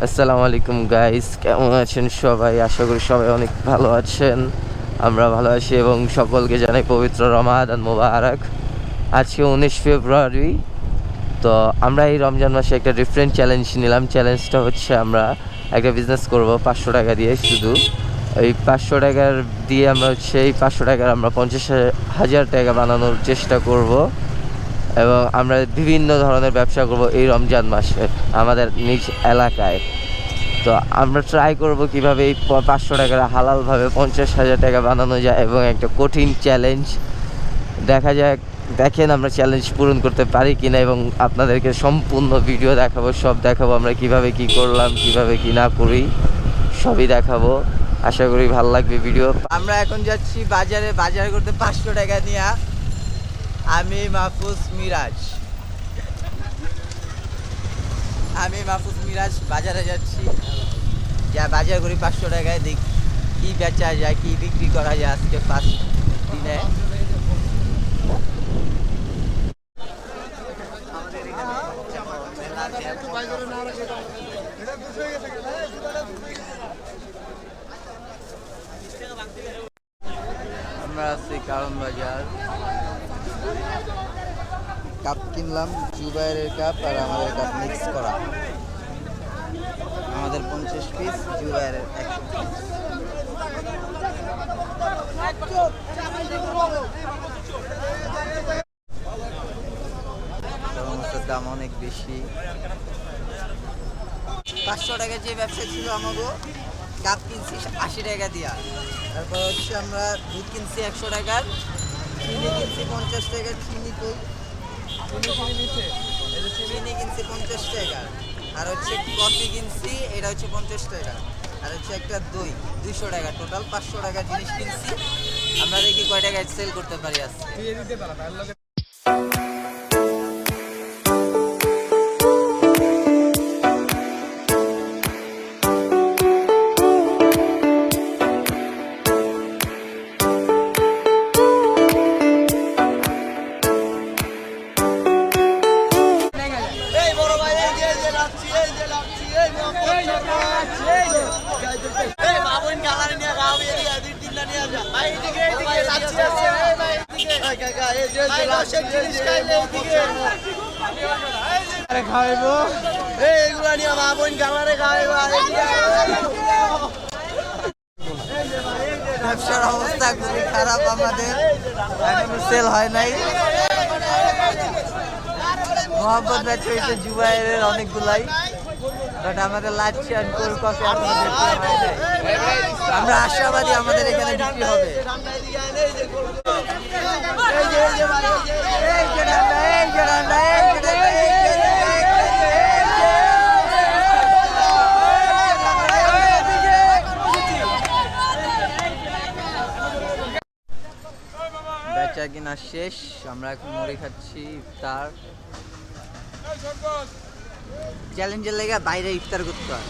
আসসালামু আলাইকুম গাইস, কেমন আছেন সবাই? আশা করি সবাই অনেক ভালো আছেন। আমরা ভালো আছি এবং সকলকে জানাই পবিত্র রমাদান মোবারক। আজকে 19 ফেব্রুয়ারি। তো আমরা এই রমজান মাসে একটা ডিফারেন্ট চ্যালেঞ্জ নিলাম। চ্যালেঞ্জটা হচ্ছে আমরা একটা বিজনেস করব 500 টাকা দিয়ে। শুধু এই 500 টাকার দিয়ে আমরা এই 500 টাকার আমরা 50,000 টাকা বানানোর চেষ্টা করব এবং আমরা বিভিন্ন ধরনের ব্যবসা করব এই রমজান মাসে আমাদের নিজ এলাকায়। তো আমরা ট্রাই করব কিভাবে এই 500 টাকার হালালভাবে 50,000 টাকা বানানো যায় এবং একটা কঠিন চ্যালেঞ্জ। দেখা যাক, দেখেন আমরা চ্যালেঞ্জ পূরণ করতে পারি কিনা এবং আপনাদেরকে সম্পূর্ণ ভিডিও দেখাবো, সব দেখাবো আমরা কিভাবে কি করলাম, কিভাবে কি না করি, সবই দেখাবো। আশা করি ভালো লাগবে ভিডিও। আমরা এখন যাচ্ছি বাজারে বাজার করতে 500 টাকা নিয়ে। আমি মাহফুজ মিরাজ বাজারে যাচ্ছি, যা বাজার করি 500 টাকায়। দেখ কি বেচা যায়, কি বিক্রি করা যায় আজকে ফার্স্ট দিনে। আমরা আছি কারণ বাজার। কাপ কিনলাম, জুবাইরের কাপ আর আমাদের কাপ মিক্স করা। আমাদের 50 পিস, জুবাইরের 100 পিস। সমস্যার দাম অনেক বেশি। 500 টাকা যে ব্যবসা ছিল আমাকে, কাপ কিনছি 80 টাকা দিয়া। তারপর হচ্ছে আমরা দুধ কিনছি 100 টাকার, চিনি কিনছি 50 টাকার। চিনি কই? চিনি কিনছি 50 টাকা। আর হচ্ছে কফি কিনছি, এটা হচ্ছে 50 টাকা। আর হচ্ছে একটা দই 200 টাকা। টোটাল 500 টাকা জিনিস কিনছি। আমরা দেখি কয় টাকায় সেল করতে পারি আজকে। ব্যবসার অবস্থা খুবই খারাপ আমাদের, এখনো সেল হয় নাই। মোহাম্মদ ব্যাচ হয়েছে জুবাইরের অনেকগুলাই, বাট আমাদের লাচ্ছি আর কোল্ড কফি এখনো বিক্রি হয় নাই। আমরা আশাবাদী আমাদের এখানে বিক্রি হবে। বেচা কিনা শেষ, আমরা এখন মুড়ি খাচ্ছি। ইফতার চ্যালেঞ্জের লেগে বাইরে ইফতার করতে হয়।